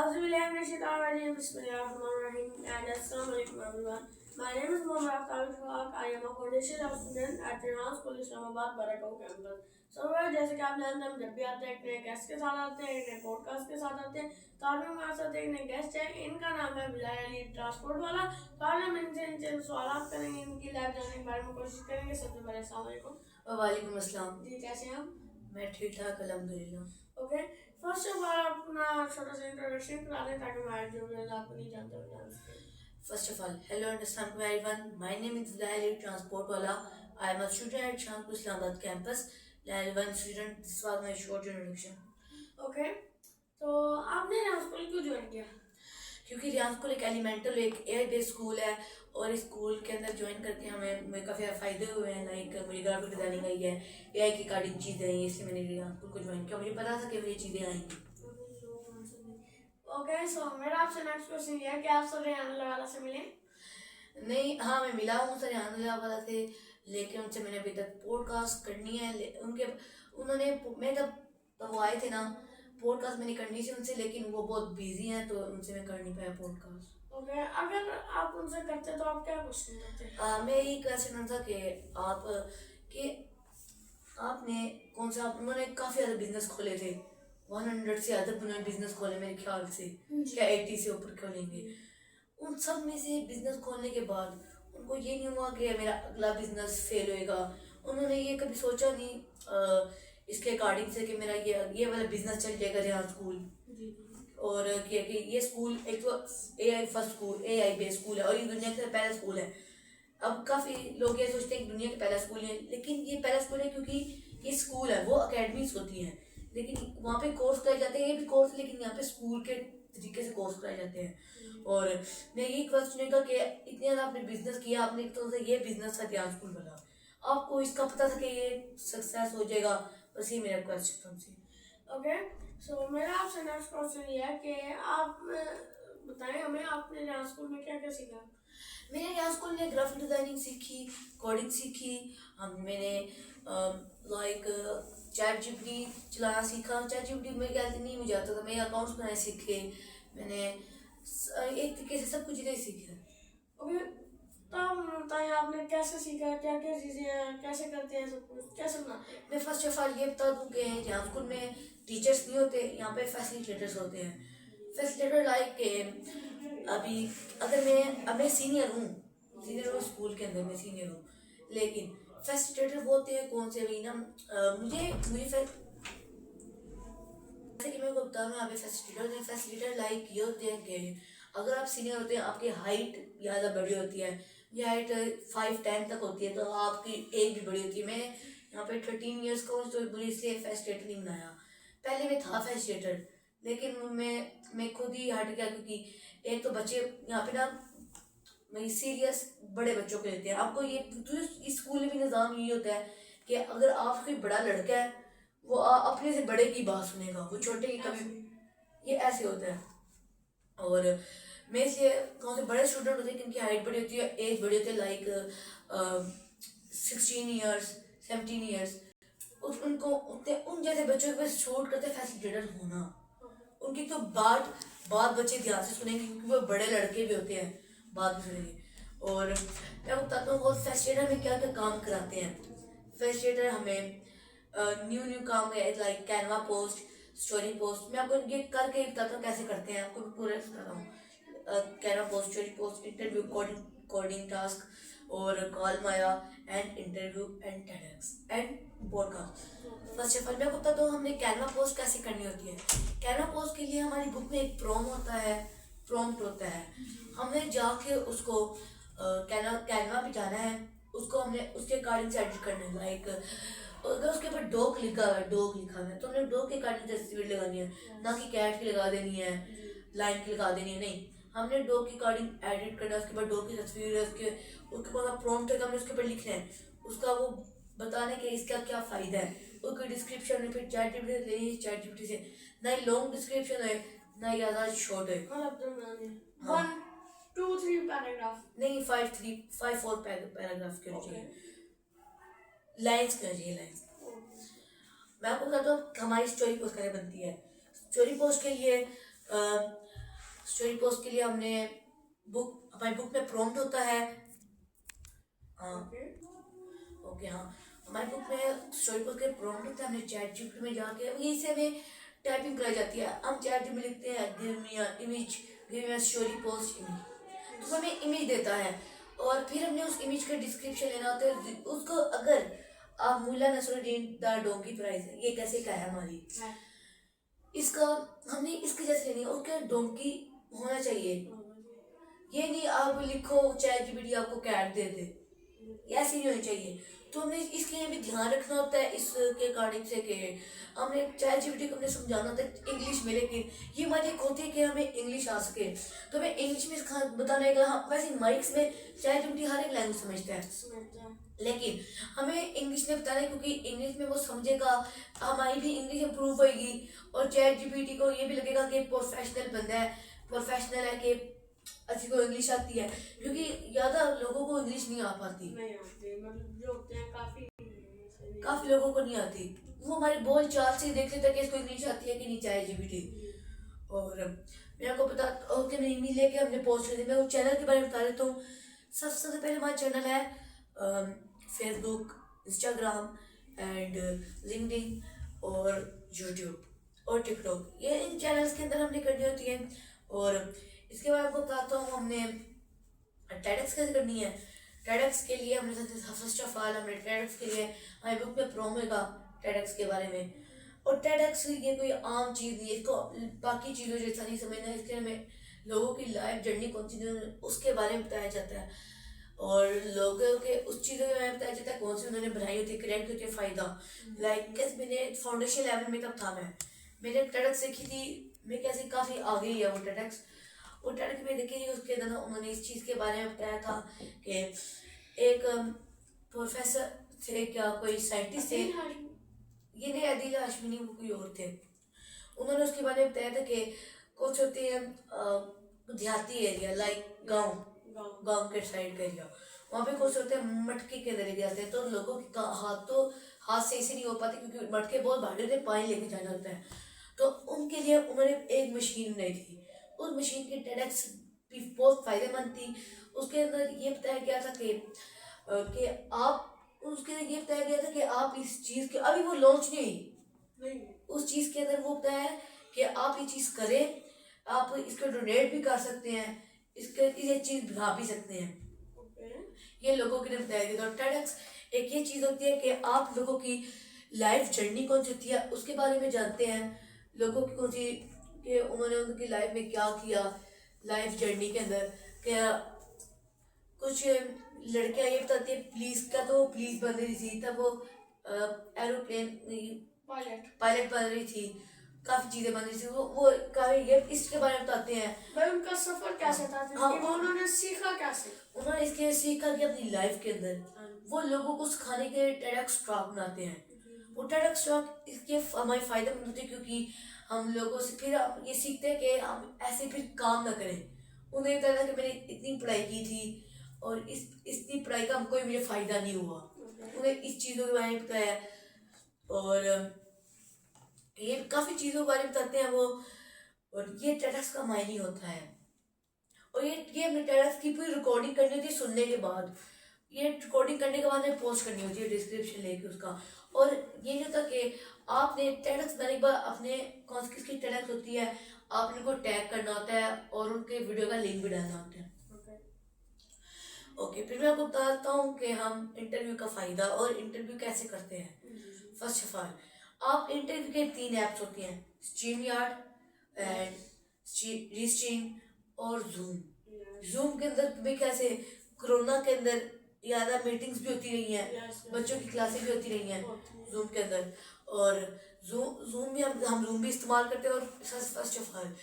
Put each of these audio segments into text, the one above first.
Auzubillahi Bismillahirrahmanirrahim and Assalamu alaikum everyone. My name is Mohammad Aftab Shawak. I am a foundation of student at Rehan School Islamabad Barakau campus. So जैसे कि आप जानते हैं हम जब भी आते हैं एक नए गेस्ट के साथ आते हैं, एक नए पॉडकास्ट के साथ आते हैं। तो आज हमारे साथ एक नए गेस्ट है, इनका नाम है बिलाल अली ट्रांसपोर्ट वाला। तो आज हम इनसे सवाल करेंगे, इनकी लाइफ जानने के बारे में कोशिश करेंगे। सबसे पहले अस्सलाम वालेकुम। वालेकुम अस्सलाम। जी कैसे हैं आप? मैं ठीक ठाक अल्हम्दुलिल्लाह। ओके, फर्स्ट ऑफ ऑल अपना छोटा सा इंट्रोडक्शन करा दें ताकि हमारे जो भी आपको नहीं जानते हो जान सके। First of all, hello and assalamu everyone. My name is Bilal Transport Wala. I am a student at Shankar Islamabad campus. Level 1 student. This was my short introduction. Okay, तो आपने रियान स्कूल क्यों ज्वाइन किया? क्योंकि Riyan school एक elemental एक air based school है और इस स्कूल के अंदर ज्वाइन करके हमें काफ़ी फ़ायदे हुए हैं। लाइक मुझे ग्राफिक डिज़ाइनिंग आई है, AI की काफ़ी चीज़ें आई, इसलिए मैंने रियान स्कूल को ज्वाइन किया। मुझे पता था कि ये चीज़ें आएंगी। ओके, सो मेरा आपसे नेक्स्ट क्वेश्चन ये है कि आप सब रियान वाला से मिले? नहीं, हाँ मैं मिला हूँ सर रियान वाला से, लेकिन उनसे मैंने अभी तक पॉडकास्ट करनी है। उन्होंने मैं तब वो आए थे ना, पॉडकास्ट मैंने करनी थी उनसे, लेकिन वो बहुत बिजी हैं तो उनसे मैं कर नहीं पाया पॉडकास्ट। ओके, अगर आप उनसे करते तो आप क्या क्वेश्चन करते? मैं यही क्वेश्चन था कि आपने कौन सा, उन्होंने काफ़ी ज़्यादा बिजनेस खोले थे, 100 से ज़्यादा उन्होंने बिजनेस खोले मेरे ख्याल से, क्या 80 से ऊपर खोलेंगे। उन सब में से बिजनेस खोलने के बाद उनको ये नहीं हुआ कि मेरा अगला बिजनेस फेल होएगा। उन्होंने ये कभी सोचा नहीं इसके अकॉर्डिंग से कि मेरा ये वाला बिजनेस चल जाएगा रियान स्कूल, और कि ये स्कूल एक तो AI first school, AI based school है और ये दुनिया का पहला स्कूल है। अब काफ़ी लोग ये सोचते हैं कि दुनिया का पहला स्कूल है, लेकिन ये पहला स्कूल है क्योंकि ये स्कूल है, वो अकेडमीज होती हैं लेकिन वहाँ पे कोर्स कराए जाते हैं, ये भी कोर्स, लेकिन यहाँ पे स्कूल के तरीके से कोर्स कराए जाते हैं। और मैं यही क्वेश्चन था कि इतने ज़्यादा आपने बिजनेस किया, आपने एक तरह से ये बिजनेस था रियान स्कूल वाला, आपको इसका पता था कि ये सक्सेस हो जाएगा, बस ये मेरा क्वेश्चन था उनसे। ओके, सो मेरा आपसे नेक्स्ट क्वेश्चन ये है कि आप बताएं हमें आपने रियान स्कूल में क्या क्या सीखा? मैंने रियान स्कूल में ग्राफिक डिज़ाइनिंग सीखी, कोडिंग सीखी, मैंने लाइक ChatGPT चलाना सीखा। ChatGPT में क्या नहीं मुझे आता था, मेरे अकाउंट्स बनाए सीखे, मैंने एक तरीके से सब कुछ चीज़ें सीखी। ओके, तो आप बताएं आपने कैसे सीखा, क्या क्या चीज़ें हैं, कैसे करते हैं, सब कुछ कैसे बनाते हैं? मैं फर्स्ट ऑफ ऑल ये बता दूँ कि रियान स्कूल में टीचर्स नहीं होते, यहाँ पे फैसिलिटेटर्स होते हैं। फैसिलिटेटर लाइक के अभी अगर मैं सीनियर हूँ स्कूल के अंदर, मैं सीनियर हूँ, लेकिन फैसिलिटेटर वो होते हैं कौन से भी ना, मुझे जैसे कि मैं को बता रहा हूँ, यहाँ पे फैसिलिटेटर लाइक ये होते हैं कि अगर आप सीनियर होते हैं, आपकी हाइट ज़्यादा बड़ी होती है, ये हाइट 5'10" तक होती है, तो आपकी एज भी बड़ी होती है। मैं यहाँ पे 13 ईयर्स का हूँ, तो मुझे इसलिए फैसिलिटेटर नहीं बनाया। पहले मैं था फैसिलिटेटर, लेकिन मैं खुद ही हट गया, क्योंकि एक तो बच्चे यहाँ पे ना मैं सीरियस बड़े बच्चों को लेते हैं। आपको ये इस स्कूल में भी निज़ाम यही होता है कि अगर आप कोई बड़ा लड़का है, वो अपने से बड़े की बात सुनेगा, वो छोटे की कभी, ये ऐसे होता है। और मैं इसलिए कौन से बड़े स्टूडेंट होते हैं जिनकी हाइट बड़ी होती है, एज बड़ी होती है, लाइक 16 ईयर्स 17 ईयर्स, उनको उन जैसे बच्चों पे शूट करते फैसिलिटेटर होना। उनकी तो बात बच्चे ध्यान से सुनेंगे, क्योंकि वो बड़े लड़के भी होते हैं, बात भी सुनेंगे। और मैं बताता हूँ वो फैसिलिटेटर में क्या क्या काम कराते हैं। फैसिलिटेटर हमें न्यू काम है, like Canva post, story post. मैं आपको ये करके बताता हूँ कैसे करते हैं, आपको पूरा बताता हूँ। Canva post, story post, interview, coding task और कॉल माया and interview and TEDx and podcast. First of all मैं बताता हूँ हमने कैनवा पोस्ट कैसे करनी होती है। कैनवा पोस्ट के लिए हमारी बुक में एक प्रॉम्प्ट होता है। हमने जाके उसको कैनवा पे जाना है, उसको हमने उसके अकॉर्डिंग से एडिट करना है। लाइक अगर उसके ऊपर डॉग लिखा हुआ है तो हमने डॉग के अकॉर्डिंग से तस्वीर लगानी है, ना कि कैट की लगा देनी है, लाइन की लगा देनी है, नहीं। हमने डॉग के अकॉर्डिंग एडिट करना है। उसके बाद डॉग की तस्वीर है, उसके बाद प्रॉम्प्ट है, हमने उसके ऊपर लिखना है, उसका वो बताने के इसका क्या फ़ायदा है, उसकी डिस्क्रिप्शन में फिर ChatGPT से ना ही लॉन्ग डिस्क्रिप्शन है, ना ही ज़्यादा शॉर्ट है। 1 2 3 पैराग्राफ नहीं, 5 4 पैराग्राफ के चाहिए, लाइन्स करना चाहिए, लाइन्स। मैं आपको बताता हूँ हमारी स्टोरी पोस्ट कैसे बनती है। स्टोरी पोस्ट के लिए स्टोरी पोस्ट के लिए हमने हमारी बुक में प्रॉम्प्ट होता है। हाँ ओके हाँ, हमारी बुक में स्टोरी पोस्ट के प्रॉम्प्ट होता है। हमने चैट जीपीटी में जाके यहीं से हमें टाइपिंग कराई जाती है। हम चैट जीपीटी में लिखते हैं give me a image, give me a story post image, तो हमें इमेज देता है और फिर हमने उस इमेज का डिस्क्रिप्शन लेना होता है उसको। अगर आप Mulla Nasruddin the donkey prize है, ये कैसे का है हमारी, इसका हमने इसकी जैसे लेनी है, उसका डोंकी होना चाहिए। ये नहीं आप लिखो चैट जीपीटी आपको कैट दे दे, ऐसी नहीं होनी चाहिए। तो हमें इसके लिए भी ध्यान रखना होता है इसके अकॉर्डिंग से कि हमने चैट जीपीटी को हमने समझाना होता है इंग्लिश में, लेकिन ये हमारी एक होती है कि हमें इंग्लिश आ सके तो हमें इंग्लिश में बताने का। हाँ वैसे माइक्स में चैट जीपीटी हर एक लैंग्वेज समझता है, लेकिन हमें इंग्लिश में बताना है क्योंकि इंग्लिश में वो समझेगा, हमारी भी इंग्लिश इंप्रूव होगी और चैट जीपीटी को ये भी लगेगा कि प्रोफेशनल बंदा है, प्रोफेशनल है कि अच्छी को इंग्लिश आती है, क्योंकि ज़्यादा लोगों को इंग्लिश नहीं आ पाती, मतलब जो होते हैं काफ़ी लोगों को नहीं आती। वो हमारे बोल चाल से देख लेते हैं कि इसको इंग्लिश आती है कि नहीं चैट जीपीटी। और मैं आपको बता ओके मैं ईमेल लेके हमने पोस्ट कर दी। मैं उस चैनल के बारे में बता देता हूँ। सबसे पहले हमारा चैनल है फेसबुक, इंस्टाग्राम एंड लिंक्डइन और यूट्यूब और टिकटॉक, ये इन चैनल्स के अंदर हमने करनी होती है। और इसके बाद आपको बताता हूँ हमने टेडक्स कैसे करनी है। टेडक्स के लिए हमने फर्स्ट ऑफ ऑल हमने टेडक्स के लिए हमारी बुक में प्रोमो होगा टेडक्स के बारे में। और टेडक्स ये कोई आम चीज़ नहीं है, इसको बाकी चीज़ों जैसा नहीं समझना। इसके हमें लोगों की लाइफ जर्नी कौन सी उसके बारे में बताया जाता है और लोगों के उस चीज़ों के बारे में बताया जाता है कौन सी उन्होंने बनाई होती है, करेक्ट होती है, फ़ायदा। लाइक कैसे मैंने फाउंडेशन लेवल में तब था मैंने टेडक्स सीखी थी, मैं कैसे काफ़ी आगे ही है वो टेडक्स। वो टेडक्स में देखिए उसके अंदर उन्होंने इस चीज़ के बारे में बताया था कि एक प्रोफेसर थे, क्या कोई साइंटिस्ट थे, ये नहीं अदील हाशमी नहीं, वो कोई और थे। उन्होंने उसके बारे में बताया था कि कुछ होते हैं देहाती एरिया लाइक गांव के साइड का एरिया, वहाँ पे कुछ होते हैं मटके के अंदर एरिया आते हैं, तो लोगों के हाथ से ऐसे नहीं हो पाते क्योंकि मटके बहुत भारी होते हैं, पानी लेके जाना होता है। तो उनके लिए उन्होंने एक मशीन बनाई थी। उस मशीन की टेडक्स भी बहुत फायदेमंद थी। उसके अंदर ये बताया गया था कि आप उसके अंदर ये बताया गया था कि आप इस चीज़ के अभी वो लॉन्च नहीं उस चीज़ के अंदर वो बताया है कि आप ये चीज़ करें, आप इसको डोनेट भी कर सकते हैं, ये चीज़ बढ़ा भी सकते हैं। ये लोगों के लिए बताया गया। तो टेडक्स एक ये चीज़ होती है कि आप लोगों की लाइफ जर्नी कौन सी होती है उसके बारे में जानते हैं, लोगों की कौन सी कि उन्होंने उनकी लाइफ में क्या किया, लाइफ जर्नी के अंदर क्या। कुछ लड़कियां ये बताती है पुलिस का, तो पुलिस बन रही थी तब वो एरोप्लेन पायलट बन रही थी, काफ़ी चीज़ें बन रही थी वो काफ़ी ये इसके बारे में बताते हैं भाई उनका सफर कैसे था। हाँ, उन्होंने सीखा कैसे, उन्होंने इसके सीखा कि अपनी लाइफ के अंदर वो लोगों को सिखाने के टेडक्स टॉक बनाते हैं। वो टेडक्स टॉक इसके हमारे फायदेमंद होते हैं क्योंकि हम लोगों से फिर हम ये सीखते हैं कि हम ऐसे फिर काम ना करें। उन्हें ये था कि मैंने इतनी पढ़ाई की थी और इतनी पढ़ाई का कोई मुझे फ़ायदा नहीं हुआ, उन्हें इस चीज़ों के बारे में बताया। और ये काफ़ी चीज़ों के बारे में बताते हैं वो। और ये टेडक्स का मायने होता है। और ये अपने टेडक्स की पूरी रिकॉर्डिंग करनी होती है सुनने के बाद, ये रिकॉर्डिंग करने के बाद में पोस्ट करनी होती है डिस्क्रिप्शन लेके उसका। और ये नहीं होता कि आपने टेडक्स बनाने के बाद अपने कौन सी किसकी टेडक्स होती है आपने उनको टैग करना होता है और उनके वीडियो का लिंक भी डालना होता है। ओके फिर मैं आपको बताता हूँ कि हम इंटरव्यू का फ़ायदा और इंटरव्यू कैसे करते हैं। फर्स्ट ऑफ ऑल आप इंटरव्यू के 3 ऐप्स होती हैं, StreamYard एंड Restream और जूम के अंदर भी कैसे कोरोना के अंदर ज़्यादा मीटिंग्स भी होती रही हैं, बच्चों की क्लासेस भी होती रही हैं जूम के अंदर। और जूम भी हम जूम भी इस्तेमाल करते हैं। और फर्स्ट ऑफ ऑल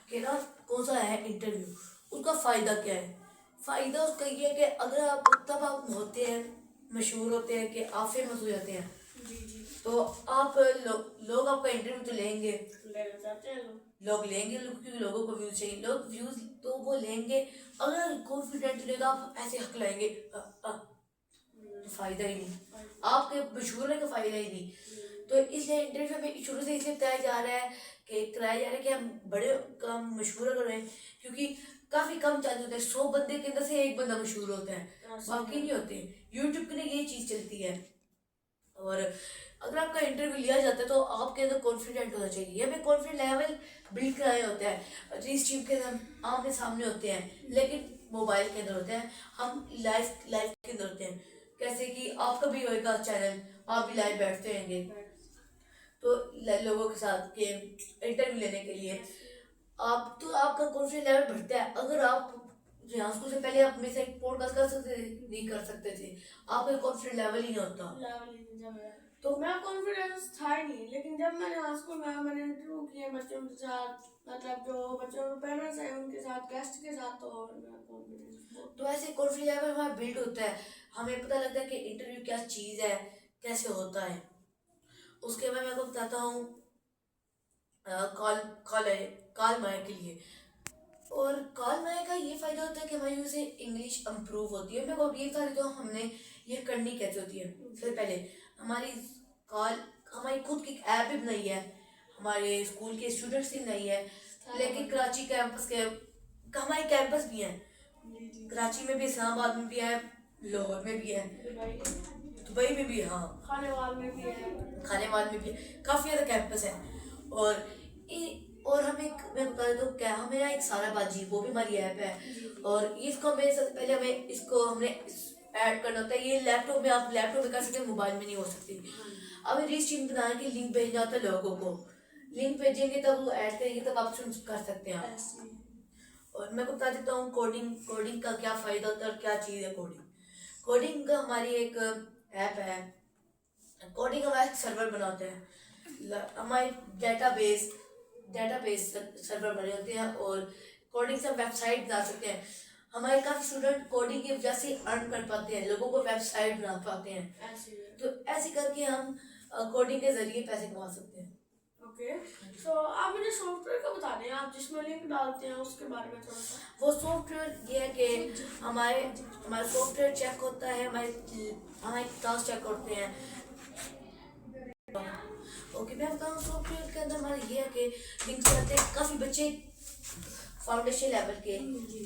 कि ना कौन सा है इंटरव्यू, उसका फ़ायदा क्या है। फ़ायदा उसका ये है कि अगर आप तब आप होते हैं मशहूर होते हैं कि आप फेमस हो जाते हैं, तो आप लोग आपका इंटरव्यू तो लेंगे, लोग लेंगे क्योंकि लोगों को व्यूज चाहिए, लोग व्यूज तो वो लेंगे। अगर कॉन्फिडेंट लेगा आप ऐसे हक लाएंगे तो फ़ायदा ही नहीं, आपके मशहूर होने का फ़ायदा ही नहीं। तो इसलिए इंटरव्यू में शुरू से इसलिए बताया जा रहा है कि कराया जा रहा है कि हम बड़े काम मशहूर कर रहे हैं, क्योंकि काफी कम चांस होते हैं, 100 बंदे के अंदर से एक बंदा मशहूर होता है, बाकी नहीं होते। यूट्यूब के लिए ये चीज चलती है। और अगर आपका इंटरव्यू लिया जाता है तो आपके अंदर कॉन्फिडेंट होना चाहिए, ये हमें कॉन्फिडेंट लेवल बिल्ड कराया होता है। जिस टीम के अंदर आमने सामने होते हैं, लेकिन मोबाइल के अंदर होते हैं, हम लाइव लाइव के अंदर होते हैं। कैसे कि आपका भी होएगा चैनल, आप भी लाइव बैठते रहेंगे तो लोगों के साथ के इंटरव्यू लेने के लिए आप तो आपका कॉन्फिडेंस लेवल बढ़ता है। अगर आप स्कूल से पहले आप में से एक पॉडकास्ट कर सकते थे, नहीं कर सकते थे, आपका कॉन्फिडेंस लेवल ही नहीं होता। तो मैं कॉन्फिडेंस था ही नहीं, लेकिन जब मैंने स्कूल में मैंने इंटरव्यू किए बच्चों के साथ, मतलब जो बच्चों के पेरेंट्स हैं उनके साथ, गेस्ट के साथ, तो मेरा कॉन्फिडेंस तो ऐसे कॉन्फिडेंस लेवल हमारा बिल्ड होता है, हमें पता लगता है कि इंटरव्यू क्या चीज़ है, कैसे होता है। उसके बाद मैं आपको बताता हूँ कॉल कॉल है कॉल माय के लिए। और कॉल माय का ये फायदा होता है कि हमारी उससे इंग्लिश इम्प्रूव होती है। मैं को ये बता देता हूँ हमने ये करनी कैसे होती है। सबसे पहले हमारी कॉल, हमारी खुद की ऐप भी बनाई है, हमारे स्कूल के स्टूडेंट्स ने बनाई है, लेकिन कराची कैंपस के हमारे कैंपस भी हैं, कराची में भी, इस्लामाबाद में भी है, लाहौर में भी है, दुबई में भी, हाँ खानेवाल में भी है, खानेवाल में भी काफ़ी ज़्यादा कैंपस है। और और हम एक, मैं बता देता हूँ क्या, मेरा एक सारा बाजी वो भी हमारी ऐप है। और इसको हमें सबसे पहले हमें इसको हमने ऐड करना होता है। ये लैपटॉप में, आप लैपटॉप में कर सकते हैं, मोबाइल में नहीं हो सकती। अब रीच टीम बना के लिंक भेजना होता है लोगों को, लिंक भेजेंगे तब वो ऐड करेंगे, तब आप कर सकते हैं आप। और मैं बता देता हूँ कोडिंग का क्या फ़ायदा होता है और क्या चीज़ है कोडिंग का। हमारी एक ऐप है, कोडिंग हमारा एक सर्वर बनाते हैं, हमारे डेटाबेस सर्वर बने होते हैं, और कोडिंग से वेबसाइट बना सकते हैं। हमारे काफ़ी स्टूडेंट कोडिंग की वजह से अर्न कर पाते हैं, लोगों को वेबसाइट बना पाते हैं। तो ऐसे करके हम कोडिंग के जरिए पैसे कमा सकते हैं। ओके, सो आप मुझे सॉफ्टवेयर का बता दें, आप जिसमें लिंक डालते हैं उसके बारे में थोड़ा सा। वो सॉफ्टवेयर ये है कि हमारा सॉफ्टवेयर चेक होता है, हमारे टास्क चेक होते हैं। ओके, मैं बताऊँ सॉफ्टवेयर के अंदर हमारा ये है कि लिंक्स रहते हैं। काफ़ी बच्चे फाउंडेशन लेवल के,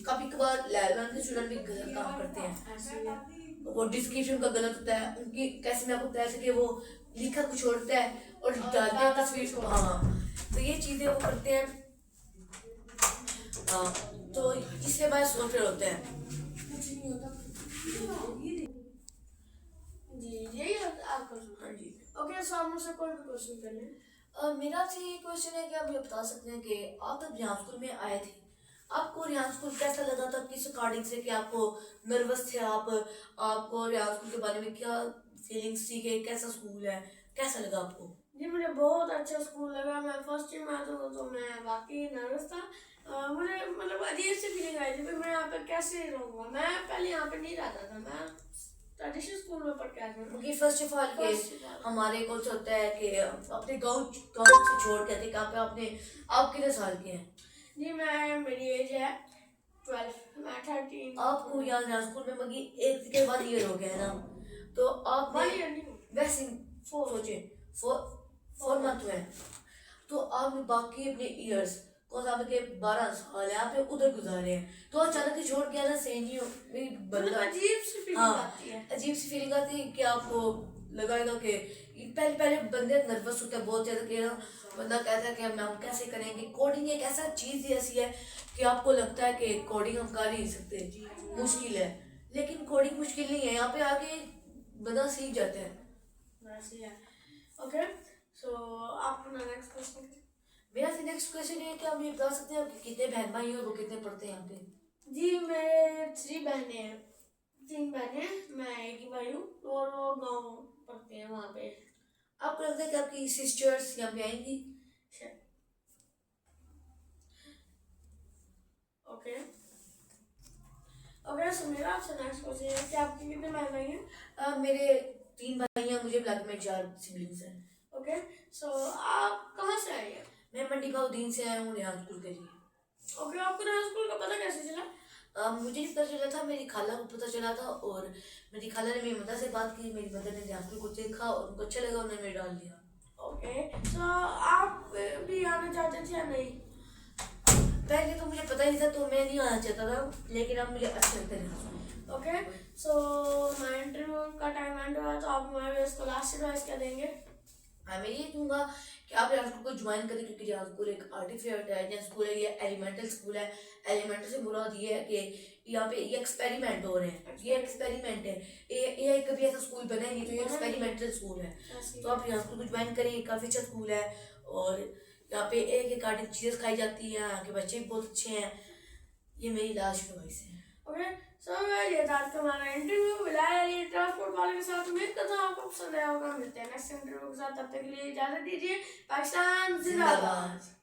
कभी कभार लेवल के स्टूडेंट भी गलत काम करते हैं, वो डिस्क्रिप्शन का गलत होता है उनकी। कैसे मैं आपको बता सके, वो लिखा कुछ होता है और डालते हैं तस्वीर को, हाँ, तो ये चीज़ें वो करते हैं। हाँ, तो इससे हमारे सॉफ्टवेयर होते हैं। जी, यही आपका हाँ जी। ओके, सो आप मुझसे कोई भी क्वेश्चन कर लें। मेरा आपसे ये क्वेश्चन है कि आप ये बता सकते हैं कि आप जब रियान स्कूल में आए थे, आपको रियान स्कूल कैसा लगा था, किस अकॉर्डिंग से, कि आपको नर्वस थे आपको रियान स्कूल के बारे में क्या फीलिंग्स थी, कि कैसा स्कूल है, कैसा लगा आपको? जी, मुझे बहुत अच्छा स्कूल लगा। मैं फर्स्ट टाइम आया था तो मैं वाकई नर्वस था। मुझे मतलब अजीब सी फीलिंग आई थी कि मैं यहाँ पे कैसे रहूँगा। मैं पहले यहाँ पे नहीं रहता था, मैं ट्रेडिशनल स्कूल में पढ़ के आया था। क्योंकि फर्स्ट ऑफ ऑल के हमारे कुछ होता है कि अपने गाँव से छोड़ के थे, कहाँ पे आप कितने साल के हैं? जी, मेरी एज है 12, मैं 13। आपको यहाँ स्कूल में मगी एक के बाद ईयर हो गया है ना, तो आप वैसे सोचे 4 मंथ में, तो आपने बाकी अपने ईयर्स को आपके 12 साल है आपने उधर गुजारे हैं, तो अचानक ही छोड़ के आना सही नहीं हो। मेरी बंदा अजीब सी फीलिंग आती है, अजीब सी फीलिंग आती है कि आपको लगाएगा कि पहले बंदे नर्वस होते हैं बहुत ज़्यादा, कि ना बंदा कहता है कि हम कैसे करेंगे। कोडिंग एक ऐसा चीज़ ऐसी है कि आपको लगता है कि कोडिंग हम कर ही नहीं सकते, मुश्किल है, लेकिन कोडिंग मुश्किल नहीं है, यहाँ पे आके बंदा सीख जाता है। ओके, सो आपका नेक्स्ट क्वेश्चन। मेरा नेक्स्ट क्वेश्चन है कि आप ये बता सकते हैं कि कितने बहन भाई हैं और वो कितने पढ़ते हैं यहाँ पे? जी, मेरे 3 बहनें हैं, 3 बहनें, मैं एक ही भाई हूँ, और वो गाँव पढ़ते हैं वहाँ पे। आपको लगता है कि आपकी सिस्टर्स यहाँ पे आएंगी? ओके ओके, सो मेरा आपसे नेक्स्ट क्वेश्चन है कि आपके कितने भाई भाई हैं? मेरे 3 भाई हैं, मुझे ब्लैक में 4 सिबलिंग्स हैं। ओके, सो आप कहाँ से आए हैं? मैं मंडी बाउद्दीन से आया हूँ रियान स्कूल के लिए। ओके, आपको रियान स्कूल का पता कैसे चला? मुझे नहीं पता चला था, मेरी खाला को पता चला था, और मेरी खाला ने मेरी मदर से बात की, मेरी मदर ने रियान स्कूल को देखा और उनको अच्छा लगा, उन्होंने मेरे डाल दिया। ओके, सो आप भी आना चाहते थे या नहीं? पहले तो मुझे पता ही नहीं था, तो मैं नहीं आना चाहता था, लेकिन अब मुझे अच्छा लगता है। ओके, सो हमारा इंटरव्यू का टाइम एंड हुआ, तो आप हमारे इसको लास्ट एडवाइस क्या देंगे? मैं ये दूंगा कि आप रियाज स्कूल को ज्वाइन करें, क्योंकि रियाज स्कूल एक आर्टिफिशियल इंटेलिजेंस स्कूल है, ये एलिमेंटल स्कूल है। एलिमेंटल से मुराद ये है कि यहाँ पे ये एक्सपेरिमेंट हो रहे हैं, ये एक्सपेरिमेंट है। ये कभी ऐसा स्कूल बना ही नहीं, तो ये एक्सपेरिमेंटल स्कूल है। तो आप रियाज स्कूल को ज्वाइन करें, काफ़ी अच्छा स्कूल है, और यहाँ पे एक आर्टिक चीज़ खाई जाती है, यहाँ के बच्चे भी बहुत अच्छे हैं। ये मेरी लास्ट एडवाइस है। ओके, सो ये था आज का हमारा इंटरव्यू बिलाल ट्रांसपोर्ट वाले के साथ। उम्मीद करता हूँ आपको पसंद आया होगा। मिलते हैं नेक्स्ट इंटरव्यू के साथ, तब तक के लिए इजाजत दीजिए। पाकिस्तान जिंदाबाद।